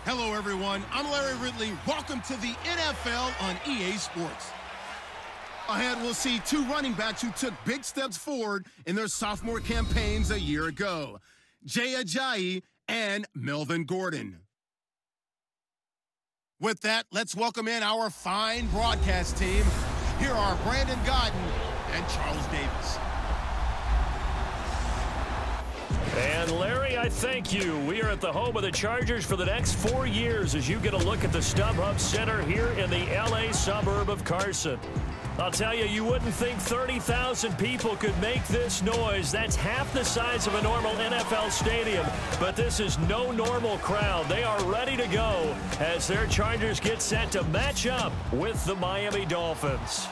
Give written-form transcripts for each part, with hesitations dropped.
Hello, everyone. I'm Larry Ridley. Welcome to the NFL on EA Sports. Ahead, we'll see two running backs who took big steps forward in their sophomore campaigns a year ago. Jay Ajayi and Melvin Gordon. With that, let's welcome in our fine broadcast team. Here are Brandon Godden and Charles Davis. And Larry, I thank you. We are at the home of the Chargers for the next 4 years as you get a look at the StubHub Center here in the L.A. suburb of Carson. I'll tell you, you wouldn't think 30,000 people could make this noise. That's half the size of a normal NFL stadium. But this is no normal crowd. They are ready to go as their Chargers get set to match up with the Miami Dolphins.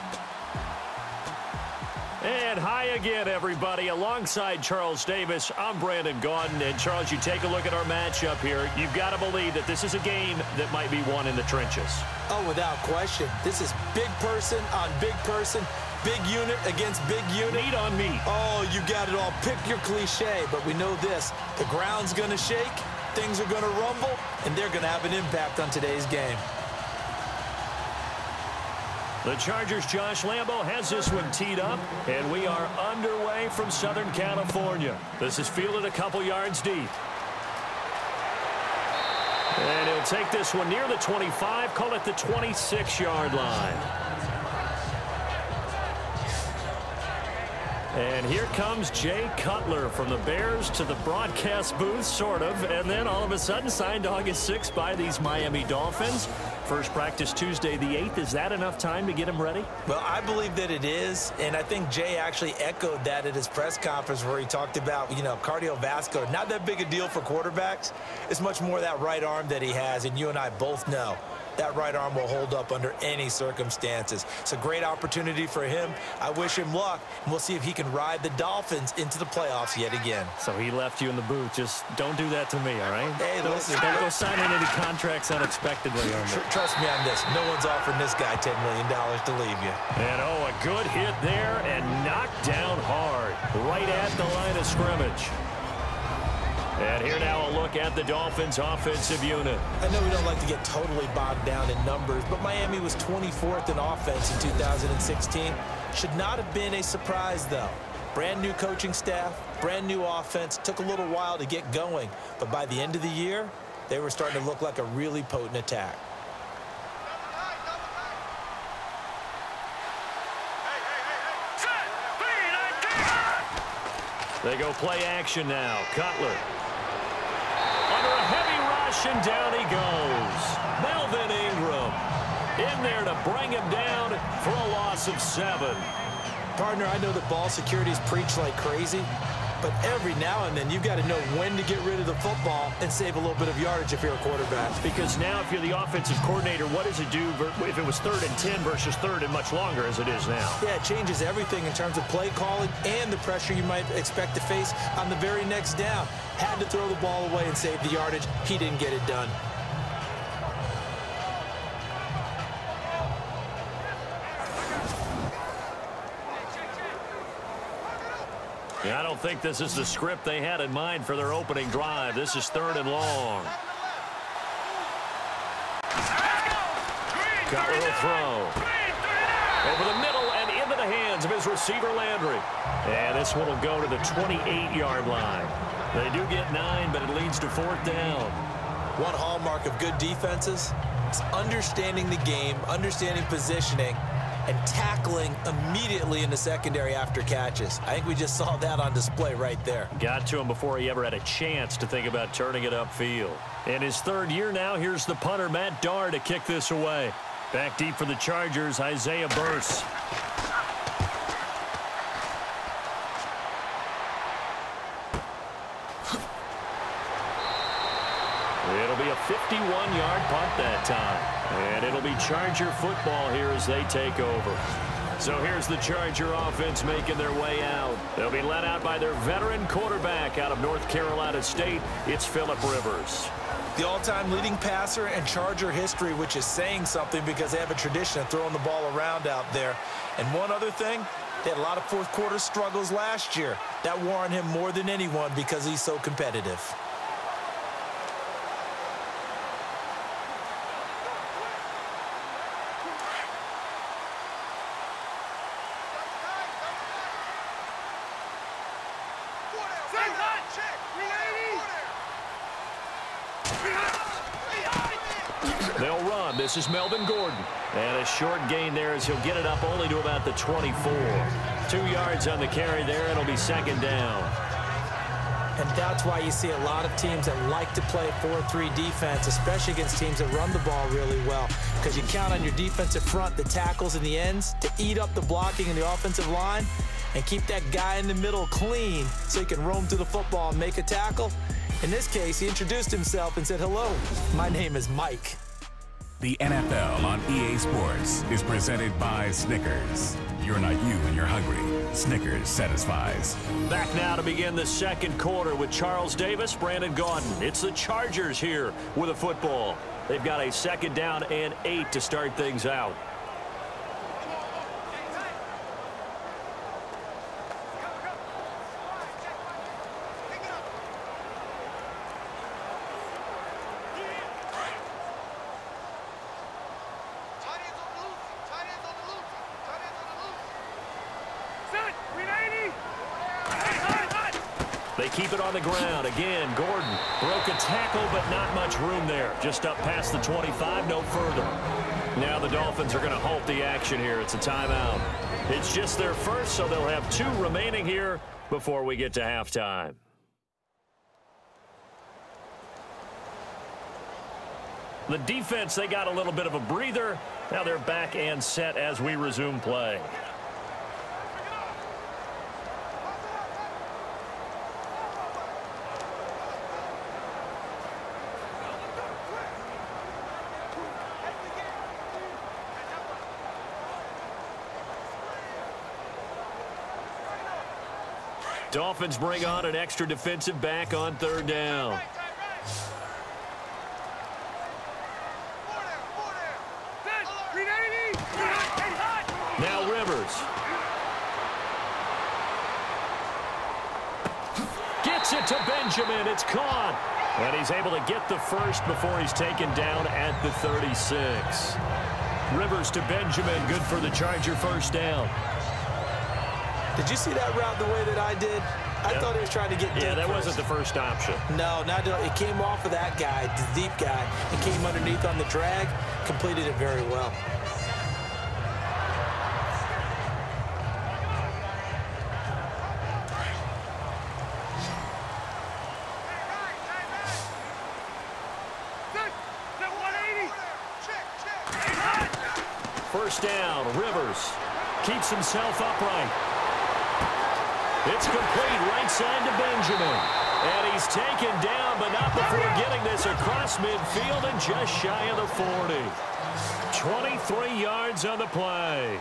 And hi again, everybody. Alongside Charles Davis, I'm Brandon Gaudin. And, Charles, you take a look at our matchup here. You've got to believe that this is a game that might be won in the trenches. Oh, without question. This is big person on big person, big unit against big unit. Meat on meat. Oh, you got it all. Pick your cliche, but we know this. The ground's going to shake, things are going to rumble, and they're going to have an impact on today's game. The Chargers' Josh Lambo has this one teed up, and we are underway from Southern California. This is fielded a couple yards deep. And he'll take this one near the 25, call it the 26-yard line. And here comes Jay Cutler from the Bears to the broadcast booth, sort of, and then all of a sudden signed August 6th by these Miami Dolphins. First practice Tuesday the 8th. Is that enough time to get him ready? Well, I believe that it is, and I think Jay actually echoed that at his press conference where he talked about, cardiovascular. Not that big a deal for quarterbacks. It's much more that right arm that he has, and you and I both know that right arm will hold up under any circumstances. It's a great opportunity for him. I wish him luck, and we'll see if he can ride the Dolphins into the playoffs yet again. So he left you in the booth. Just don't do that to me, all right? Hey, listen. Don't go signing any contracts unexpectedly. Trust me on this. No one's offering this guy $10 million to leave you. And, a good hit there and knocked down hard right at the line of scrimmage. And here now a look at the Dolphins' offensive unit. I know we don't like to get totally bogged down in numbers, but Miami was 24th in offense in 2016. Should not have been a surprise, though. Brand new coaching staff, brand new offense. Took a little while to get going, but by the end of the year, they were starting to look like a really potent attack. They go play action now. Cutler. Under a heavy rush, and down he goes. Melvin Ingram in there to bring him down for a loss of 7. Partner, I know that ball security is preached like crazy, but every now and then you've got to know when to get rid of the football and save a little bit of yardage if you're a quarterback. Because now if you're the offensive coordinator, what does it do if it was 3rd and 10 versus 3rd and much longer as it is now? Yeah, it changes everything in terms of play calling and the pressure you might expect to face on the very next down. Had to throw the ball away and save the yardage. He didn't get it done. Yeah, I don't think this is the script they had in mind for their opening drive. This is 3rd and long. Cutler will throw. Over the middle and into the hands of his receiver, Landry. And this one will go to the 28-yard line. They do get 9, but it leads to 4th down. One hallmark of good defenses is understanding the game, understanding positioning, and tackling immediately in the secondary after catches. I think we just saw that on display right there. Got to him before he ever had a chance to think about turning it upfield. In his 3rd year now, here's the punter, Matt Darr, to kick this away. Back deep for the Chargers, Isaiah Burse. It'll be a 51-yard punt that time. And it'll be Charger football here as they take over. So here's the Charger offense making their way out. They'll be led out by their veteran quarterback out of North Carolina State. It's Phillip Rivers. The all-time leading passer in Charger history, which is saying something because they have a tradition of throwing the ball around out there. And one other thing, they had a lot of fourth-quarter struggles last year. That wore on him more than anyone because he's so competitive. They'll run. This is Melvin Gordon. And a short gain there as he'll get it up only to about the 24. 2 yards on the carry there. It'll be second down. And that's why you see a lot of teams that like to play 4-3 defense, especially against teams that run the ball really well, because you count on your defensive front, the tackles and the ends, to eat up the blocking in the offensive line and keep that guy in the middle clean so he can roam to the football and make a tackle. In this case, he introduced himself and said, "Hello, my name is Mike." The NFL on EA Sports is presented by Snickers. You're not you when you're hungry. Snickers satisfies. Back now to begin the second quarter with Charles Davis, Brandon Gaudin. It's the Chargers here with a football. They've got a second down and 8 to start things out. They keep it on the ground. Again, Gordon broke a tackle, but not much room there. Just up past the 25, no further. Now the Dolphins are going to halt the action here. It's a timeout. It's just their first, so they'll have 2 remaining here before we get to halftime. The defense, they got a little bit of a breather. Now they're back and set as we resume play. Dolphins bring on an extra defensive back on third down. Now Rivers. Gets it to Benjamin. It's caught. And he's able to get the first before he's taken down at the 36. Rivers to Benjamin. Good for the Charger first down. Did you see that route the way that I did? I thought he was trying to get deep. Yeah, that wasn't the first option. No, it came off of that guy, the deep guy, and came underneath on the drag, completed it very well. First down, Rivers keeps himself upright. It's complete right side to Benjamin. And he's taken down, but not before getting this across midfield and just shy of the 40. 23 yards on the play.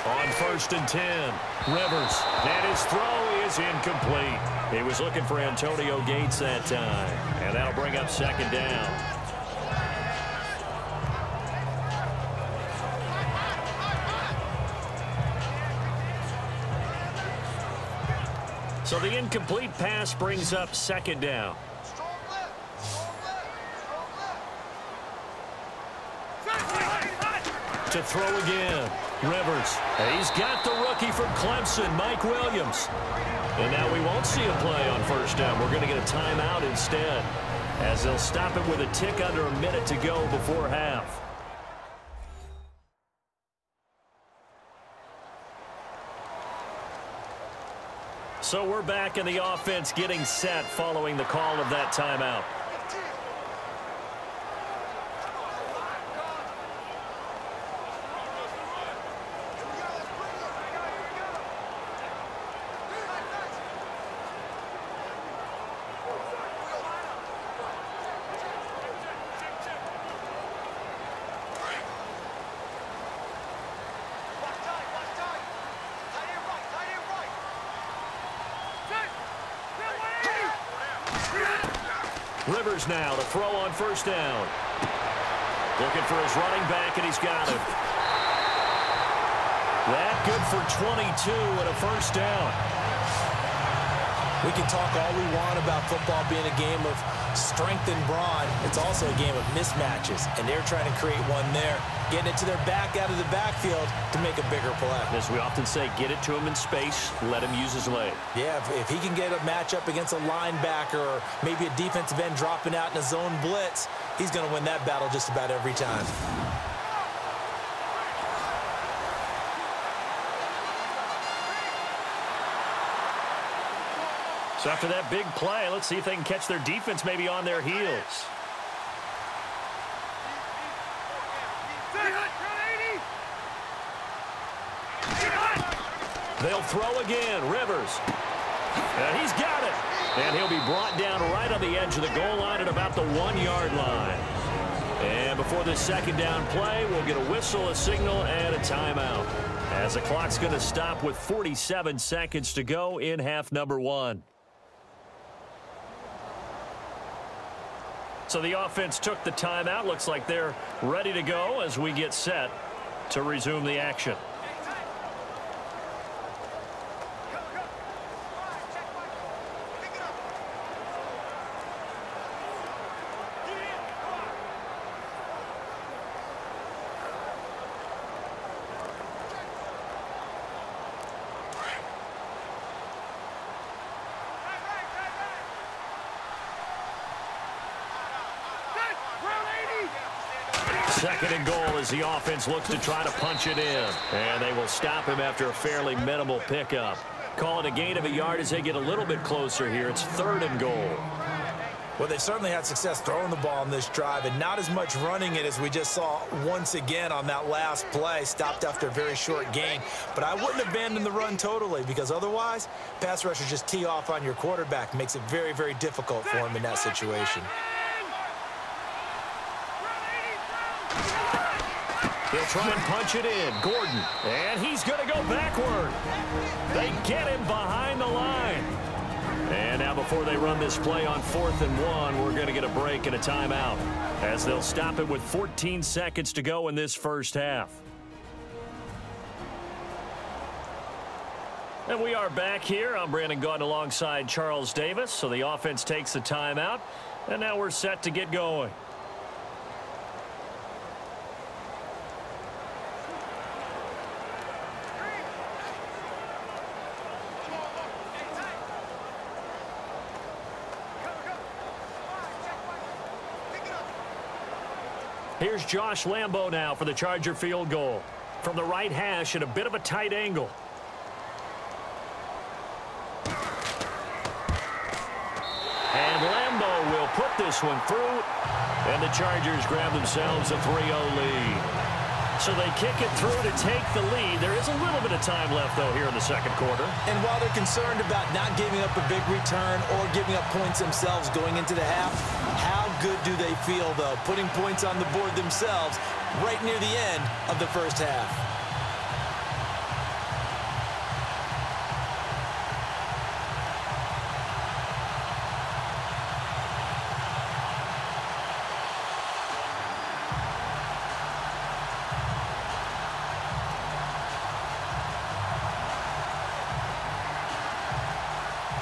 On first and 10, Rivers. And his throw is incomplete. He was looking for Antonio Gates that time. And that'll bring up second down. So the incomplete pass brings up second down. To throw again, Rivers. And he's got the rookie from Clemson, Mike Williams. And now we won't see a play on first down. We're going to get a timeout instead, as they'll stop it with a tick under a minute to go before half. So we're back in the offense getting set following the call of that timeout. Rivers now to throw on first down. Looking for his running back, and he's got it. That good for 22 and a first down. We can talk all we want about football being a game of strength and brawn. It's also a game of mismatches, and they're trying to create one there, getting it to their back out of the backfield to make a bigger play. As we often say, get it to him in space, let him use his leg. Yeah, if he can get a matchup against a linebacker or maybe a defensive end dropping out in a zone blitz, he's going to win that battle just about every time. So after that big play, let's see if they can catch their defense maybe on their heels. They'll throw again. Rivers. And he's got it. And he'll be brought down right on the edge of the goal line at about the 1-yard line. And before this second down play, we'll get a whistle, a signal, and a timeout, as the clock's going to stop with 47 seconds to go in half number 1. So the offense took the timeout. Looks like they're ready to go as we get set to resume the action. Second and goal as the offense looks to try to punch it in. And they will stop him after a fairly minimal pickup. Call it a gain of a yard as they get a little bit closer here. It's 3rd and goal. Well, they certainly had success throwing the ball on this drive and not as much running it as we just saw once again on that last play. Stopped after a very short gain. But I wouldn't abandon the run totally, because otherwise, pass rushers just tee off on your quarterback. Makes it very, very difficult for him in that situation. He'll try and punch it in. Gordon. And he's going to go backward. They get him behind the line. And now before they run this play on 4th and 1, we're going to get a break and a timeout, as they'll stop it with 14 seconds to go in this first half. And we are back here. I'm Brandon Gaudin alongside Charles Davis. So the offense takes the timeout, and now we're set to get going. Here's Josh Lambo now for the Charger field goal. From the right hash at a bit of a tight angle. And Lambo will put this one through. And the Chargers grab themselves a 3-0 lead. So they kick it through to take the lead. There is a little bit of time left, though, here in the second quarter. And while they're concerned about not giving up a big return or giving up points themselves going into the half, how good do they feel, though, putting points on the board themselves right near the end of the first half?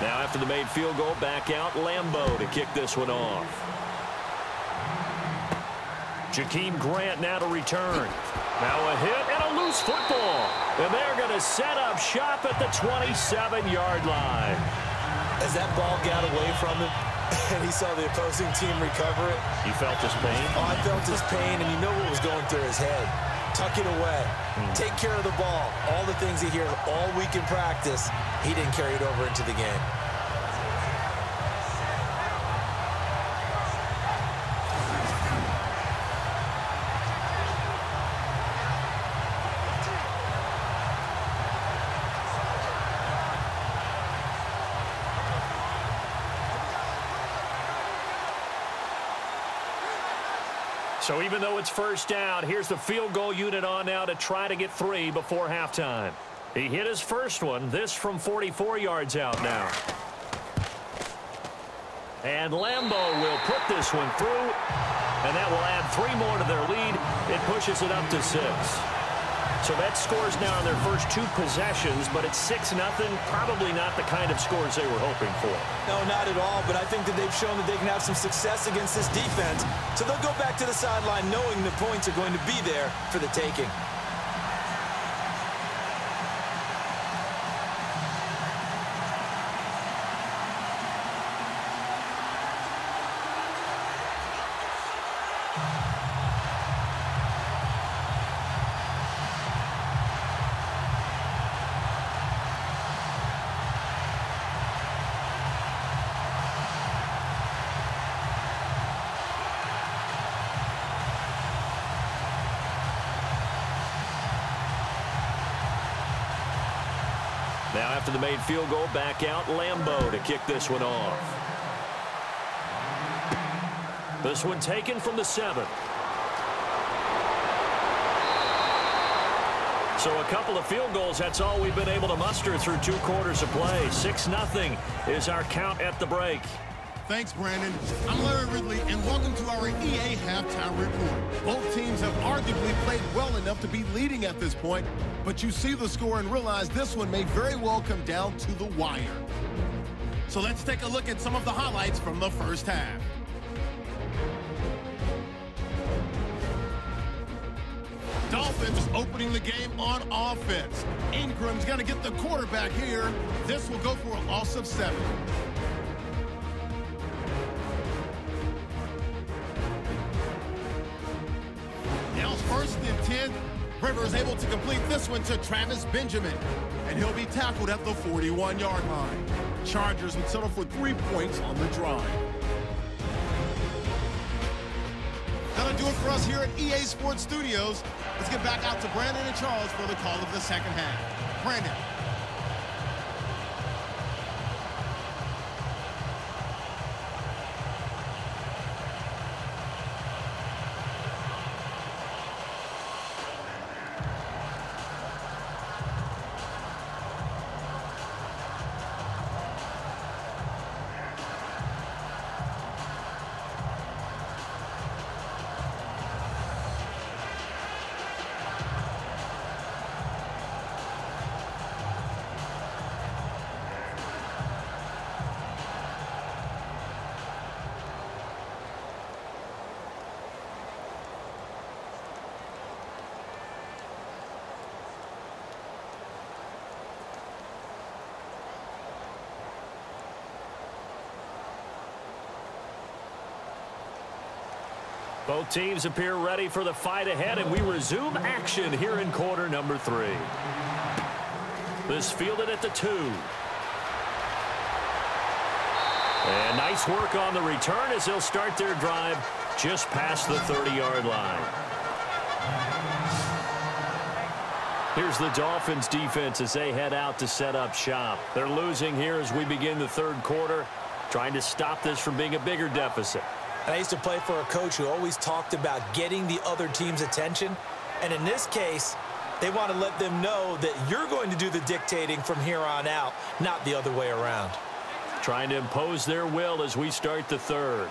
Now after the made field goal, back out Lambo to kick this one off. Jakeem Grant now to return. Now a hit and a loose football. And they're going to set up shop at the 27-yard line. As that ball got away from him and he saw the opposing team recover it. You felt his pain? Oh, I felt his pain, and you know what was going through his head. Tuck it away. Take care of the ball. All the things he hears all week in practice, he didn't carry it over into the game. So even though it's first down, here's the field goal unit on now to try to get 3 before halftime. He hit his first one, this from 44 yards out now. And Lambo will put this one through, and that will add 3 more to their lead. It pushes it up to 6. So that scores now on their first 2 possessions, but it's 6-0. Probably not the kind of scores they were hoping for. No, not at all, but I think that they've shown that they can have some success against this defense. So they'll go back to the sideline knowing the points are going to be there for the taking. Now after the made field goal, back out Lambeau to kick this one off. This one taken from the 7. So a couple of field goals, that's all we've been able to muster through 2 quarters of play. 6-0 is our count at the break. Thanks, Brandon. I'm Larry Ridley, and welcome to our EA Halftime Report. Both teams have arguably played well enough to be leading at this point, but you see the score and realize this one may very well come down to the wire. So let's take a look at some of the highlights from the first half. Dolphins opening the game on offense. Ingram's going to get the quarterback here. This will go for a loss of 7. First and 10, Rivers able to complete this one to Travis Benjamin, and he'll be tackled at the 41-yard line. Chargers would settle for 3 points on the drive. That'll do it for us here at EA Sports Studios. Let's get back out to Brandon and Charles for the call of the second half. Brandon. Both teams appear ready for the fight ahead, and we resume action here in quarter number 3. This fielded at the 2. And nice work on the return as they'll start their drive just past the 30-yard line. Here's the Dolphins defense as they head out to set up shop. They're losing here as we begin the 3rd quarter, trying to stop this from being a bigger deficit. I used to play for a coach who always talked about getting the other team's attention. And in this case, they want to let them know that you're going to do the dictating from here on out, not the other way around. Trying to impose their will as we start the 3rd.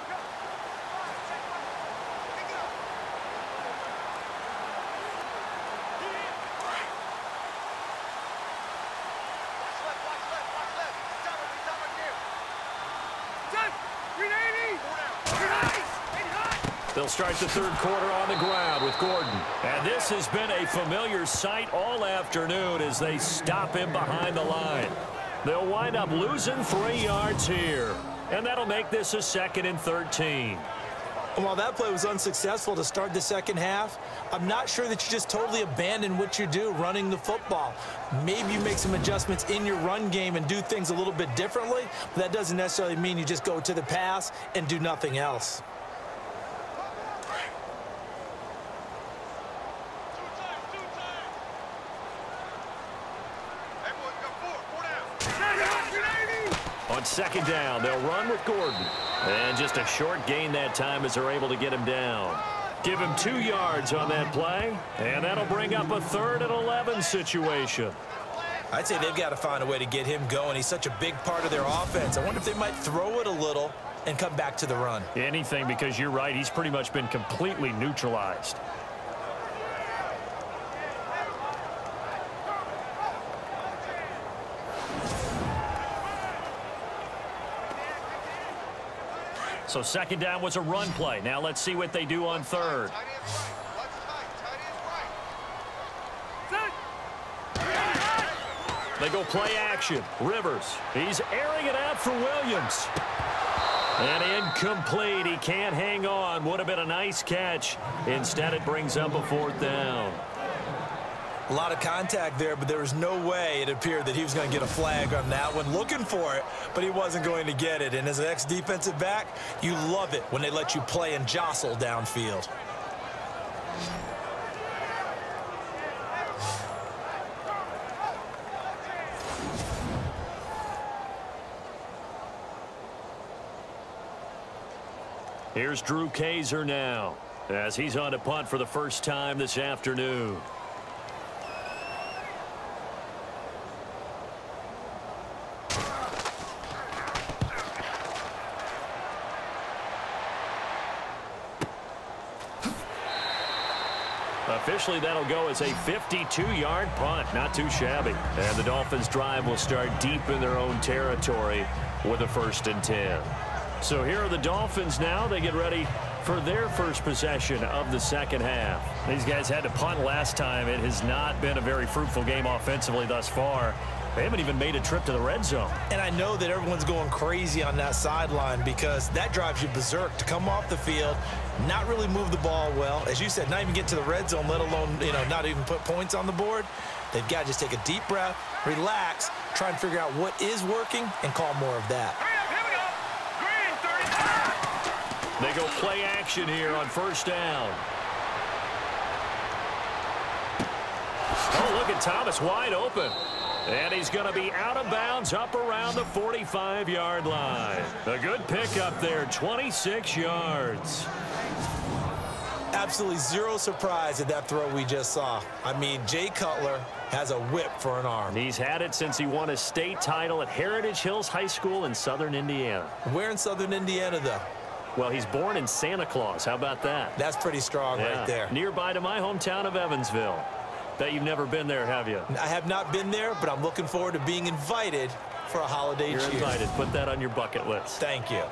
They'll start the 3rd quarter on the ground with Gordon. And this has been a familiar sight all afternoon as they stop him behind the line. They'll wind up losing 3 yards here. And that'll make this a 2nd and 13. While that play was unsuccessful to start the second half, I'm not sure that you just totally abandon what you do running the football. Maybe you make some adjustments in your run game and do things a little bit differently, but that doesn't necessarily mean you just go to the pass and do nothing else. On 2nd down, they'll run with Gordon. And just a short gain that time as they're able to get him down. Give him 2 yards on that play, and that'll bring up a 3rd and 11 situation. I'd say they've got to find a way to get him going. He's such a big part of their offense. I wonder if they might throw it a little and come back to the run. Anything, because you're right, he's pretty much been completely neutralized. So second down was a run play. Now let's see what they do on third. They go play action. Rivers. He's airing it out for Williams. And incomplete. He can't hang on. Would have been a nice catch. Instead, it brings up a fourth down. A lot of contact there, but there was no way it appeared that he was going to get a flag on that one. Looking for it, but he wasn't going to get it. And as an ex-defensive back, you love it when they let you play and jostle downfield. Here's Drew Kaiser now, as he's on to punt for the first time this afternoon. Officially, that'll go as a 52-yard punt. Not too shabby. And the Dolphins' drive will start deep in their own territory with a 1st and 10. So here are the Dolphins now. They get ready for their first possession of the second half. These guys had to punt last time. It has not been a very fruitful game offensively thus far. They haven't even made a trip to the red zone. And I know that everyone's going crazy on that sideline because that drives you berserk to come off the field, not really move the ball well. As you said, not even get to the red zone, let alone, not even put points on the board. They've got to just take a deep breath, relax, try and figure out what is working, and call more of that. They go play action here on first down. Oh, look at Thomas wide open. And he's going to be out of bounds up around the 45-yard line. A good pickup there, 26 yards. Absolutely zero surprise at that throw we just saw. I mean, Jay Cutler has a whip for an arm. He's had it since he won a state title at Heritage Hills High School in southern Indiana. Where in southern Indiana, though? Well, he's born in Santa Claus. How about that? That's pretty strong right there. Nearby to my hometown of Evansville. Bet you've never been there, have you? I have not been there, but I'm looking forward to being invited for a holiday cheer. You're invited. Put that on your bucket list. Thank you.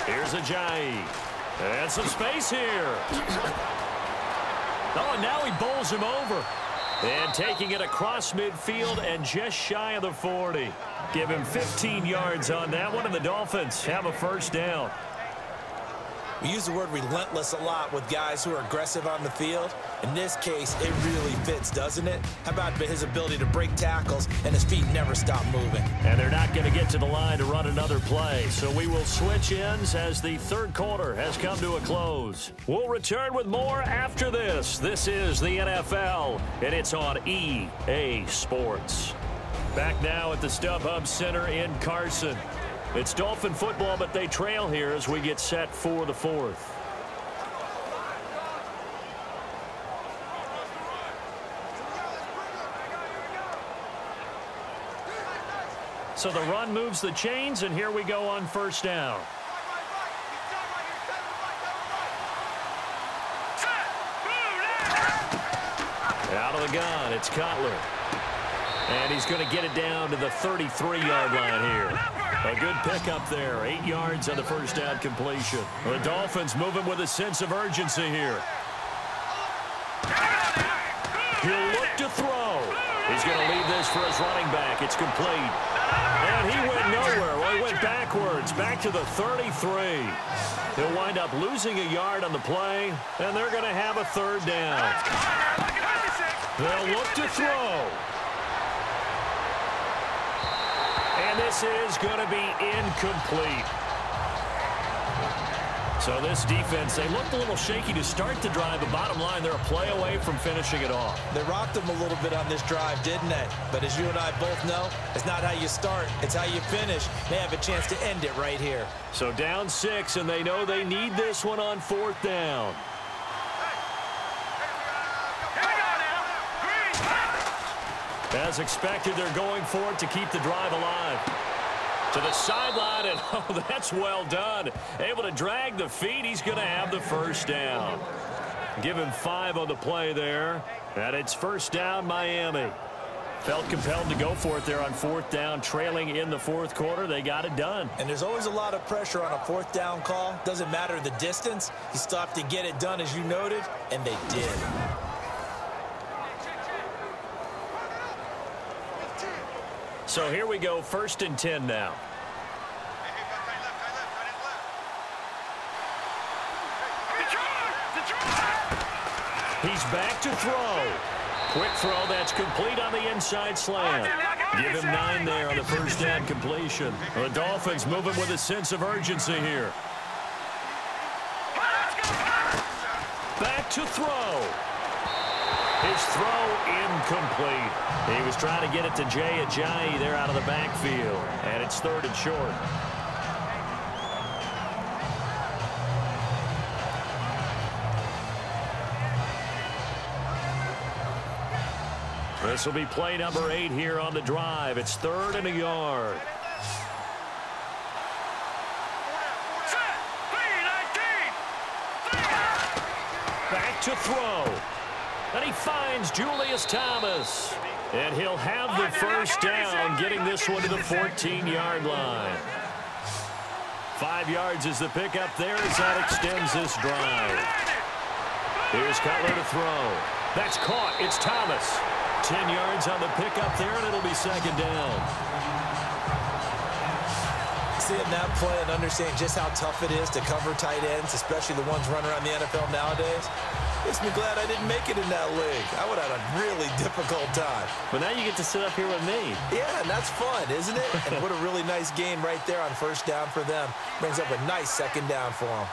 Here's Ajayi. And some space here. Oh, and now he bowls him over. And taking it across midfield and just shy of the 40. Give him 15 yards on that one, and the Dolphins have a first down. We use the word relentless a lot with guys who are aggressive on the field. In this case, it really fits, doesn't it? How about his ability to break tackles and his feet never stop moving? And they're not going to get to the line to run another play. So we will switch ends as the third quarter has come to a close. We'll return with more after this. This is the NFL, and it's on EA Sports. Back now at the StubHub Center in Carson. It's Dolphin football, but they trail here as we get set for the fourth. So the run moves the chains, and here we go on first down. Out of the gun, it's Cutler. And he's going to get it down to the 33-yard line here. A good pickup there. 8 yards on the first down completion. The Dolphins moving with a sense of urgency here. He'll look to throw. He's going to leave this for his running back. It's complete. And he went nowhere. Well, he went backwards, back to the 33. He'll wind up losing a yard on the play, and they're going to have a third down. They'll look to throw. And this is going to be incomplete. So this defense, they looked a little shaky to start the drive, but bottom line, they're a play away from finishing it off. They rocked them a little bit on this drive, didn't they? But as you and I both know, it's not how you start, it's how you finish. They have a chance to end it right here. So down 6, and they know they need this one on fourth down. As expected, they're going for it to keep the drive alive. To the sideline, and oh, that's well done. Able to drag the feet. He's going to have the first down. Give him 5 on the play there. And it's first down, Miami. Felt compelled to go for it there on 4th down, trailing in the 4th quarter. They got it done. And there's always a lot of pressure on a 4th down call. Doesn't matter the distance. You still have to get it done, as you noted, and they did. So here we go, 1st and 10 now. He's back to throw. Quick throw, that's complete on the inside slant. Give him 9 there on the first down completion. The Dolphins moving with a sense of urgency here. Back to throw. His throw incomplete. He was trying to get it to Jay Ajayi there out of the backfield. And it's 3rd and short. This will be play number 8 here on the drive. It's 3rd and a yard. Back to throw. And he finds Julius Thomas. And he'll have the first down, getting this one to the 14-yard line. 5 yards is the pickup there as that extends this drive. Here's Cutler to throw. That's caught. It's Thomas. 10 yards on the pickup there, and it'll be 2nd down. Seeing that play and understanding just how tough it is to cover tight ends, especially the ones running around the NFL nowadays, makes me glad I didn't make it in that league. I would have had a really difficult time. But now you get to sit up here with me. Yeah, and that's fun, isn't it? And what a really nice game right there on first down for them. Brings up a nice 2nd down for them.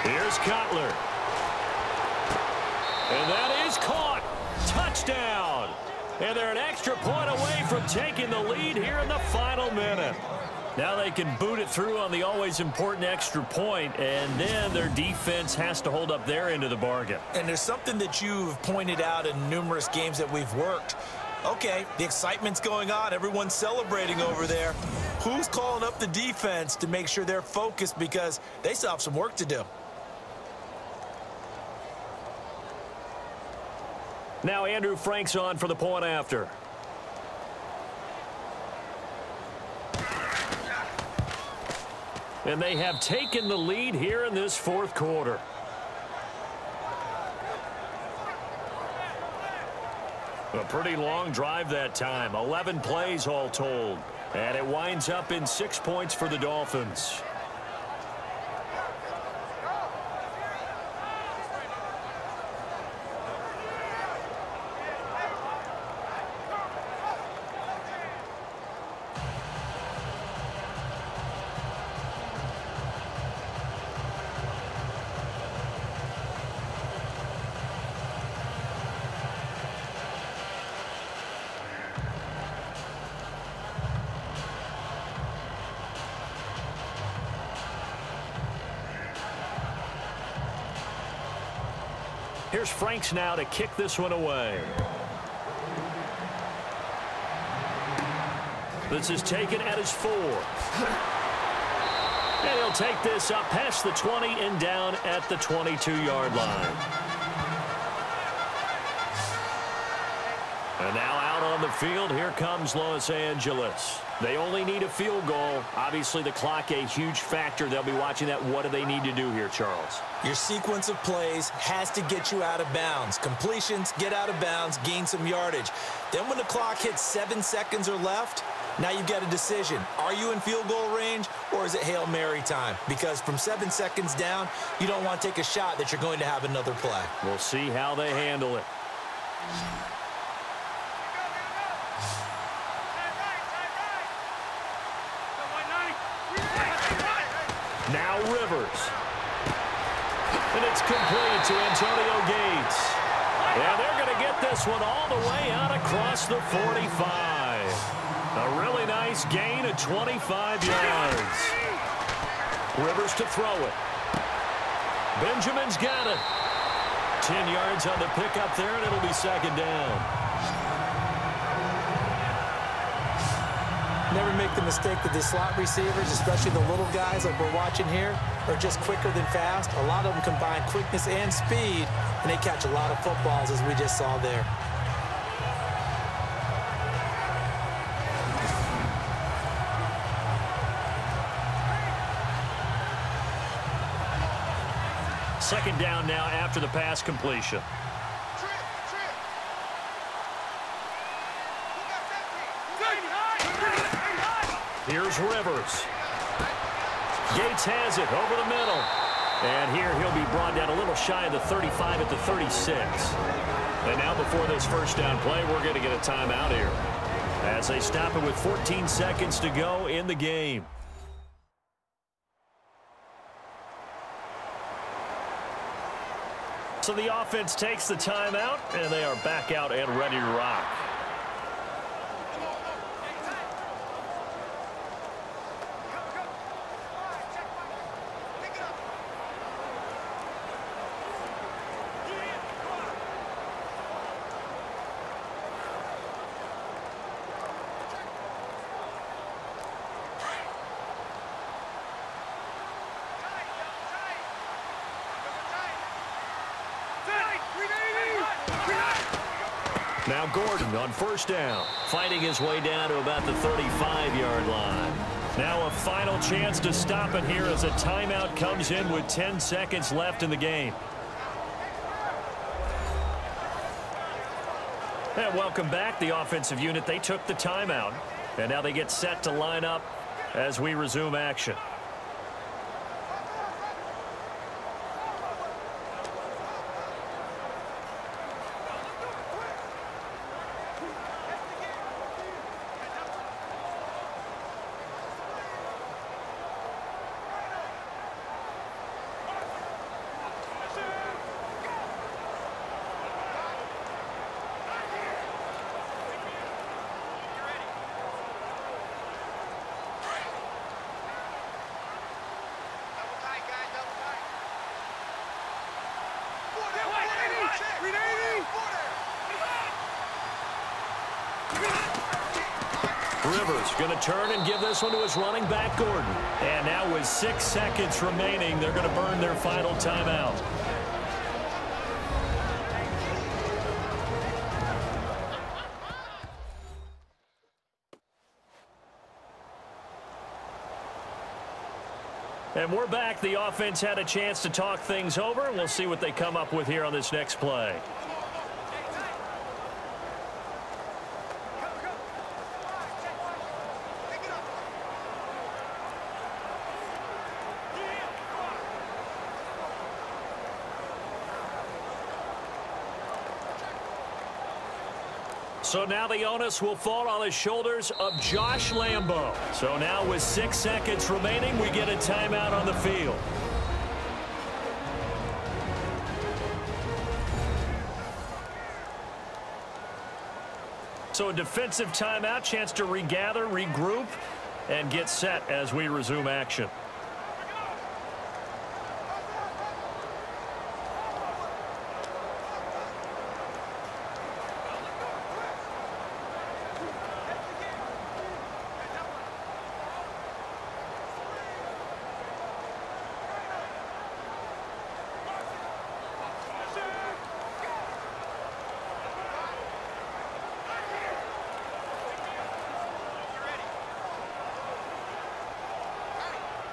Here's Cutler. And that is caught. Touchdown. And they're an extra point away from taking the lead here in the final minute. Now they can boot it through on the always important extra point, and then their defense has to hold up their end of the bargain. And there's something that you've pointed out in numerous games that we've worked. Okay, the excitement's going on. Everyone's celebrating over there. Who's calling up the defense to make sure they're focused, because they still have some work to do? Now Andrew Frank's on for the point after. And they have taken the lead here in this 4th quarter. A pretty long drive that time. 11 plays all told. And it winds up in 6 points for the Dolphins. Here's Franks now to kick this one away. This is taken at his 4. And he'll take this up past the 20 and down at the 22-yard line. And now out on the field, here comes Los Angeles. They only need a field goal. Obviously, the clock a huge factor. They'll be watching that. What do they need to do here, Charles? Your sequence of plays has to get you out of bounds. Completions, get out of bounds, gain some yardage. Then when the clock hits 7 seconds or left, now you've got a decision. Are you in field goal range, or is it Hail Mary time? Because from 7 seconds down, you don't want to take a shot that you're going to have another play. We'll see how they handle it. Now Rivers. And it's complete to Antonio Gates. And they're going to get this one all the way out across the 45. A really nice gain of 25 yards. Rivers to throw it. Benjamin's got it. 10 yards on the pickup there, and it'll be second down. Never make the mistake that the slot receivers, especially the little guys like we're watching here, are just quicker than fast. A lot of them combine quickness and speed, and they catch a lot of footballs, as we just saw there. Second down now after the pass completion. Here's Rivers. Gates has it over the middle. And here he'll be brought down a little shy of the 35 at the 36. And now before this first down play, we're going to get a timeout here, as they stop it with 14 seconds to go in the game. So the offense takes the timeout, and they are back out and ready to rock. Now Gordon on first down, fighting his way down to about the 35-yard line. Now a final chance to stop it here as a timeout comes in with 10 seconds left in the game. And welcome back, the offensive unit. They took the timeout, and now they get set to line up as we resume action. Rivers going to turn and give this one to his running back, Gordon. And now with 6 seconds remaining, they're going to burn their final timeout. And we're back. The offense had a chance to talk things over. We'll see what they come up with here on this next play. So now the onus will fall on the shoulders of Josh Lambo. So now with 6 seconds remaining, we get a timeout on the field. So a defensive timeout, chance to regather, regroup, and get set as we resume action.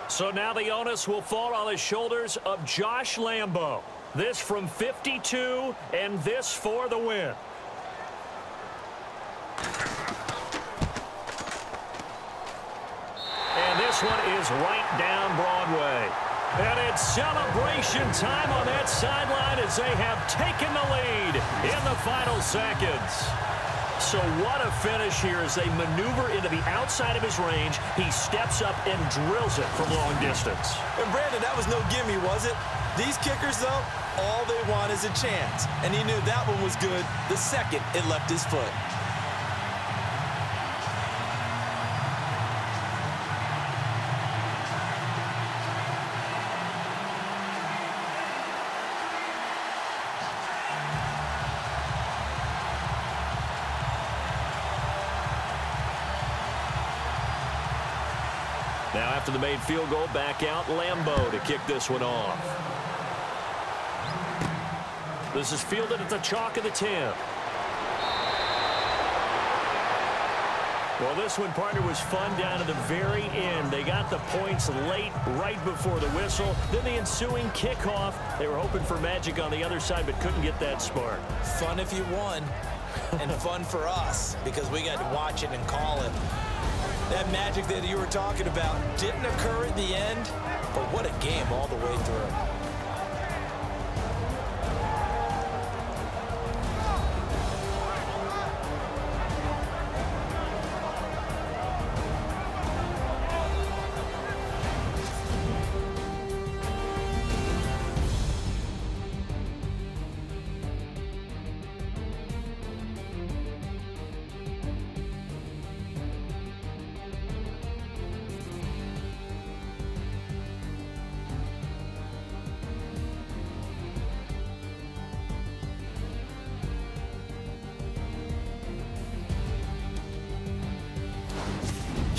So now the onus will fall on the shoulders of Josh Lambo. This from 52, and this for the win. And this one is right down Broadway. And it's celebration time on that sideline as they have taken the lead in the final seconds. So what a finish here as they maneuver into the outside of his range. He steps up and drills it from long distance. And Brandon, that was no gimme, was it? These kickers, though, all they want is a chance. And he knew that one was good the second it left his foot. Now after the made field goal, back out Lambeau to kick this one off. This is fielded at the chalk of the 10. Well, this one, partner, was fun down to the very end. They got the points late, right before the whistle. Then the ensuing kickoff. They were hoping for magic on the other side, but couldn't get that spark. Fun if you won, and fun for us, because we got to watch it and call it. That magic that you were talking about didn't occur at the end, but what a game all the way through.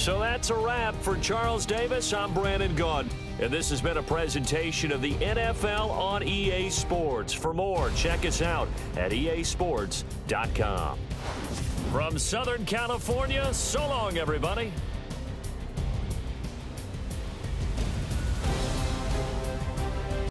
So that's a wrap for Charles Davis. I'm Brandon Gaudin, and this has been a presentation of the NFL on EA Sports. For more, check us out at easports.com. From Southern California, so long, everybody.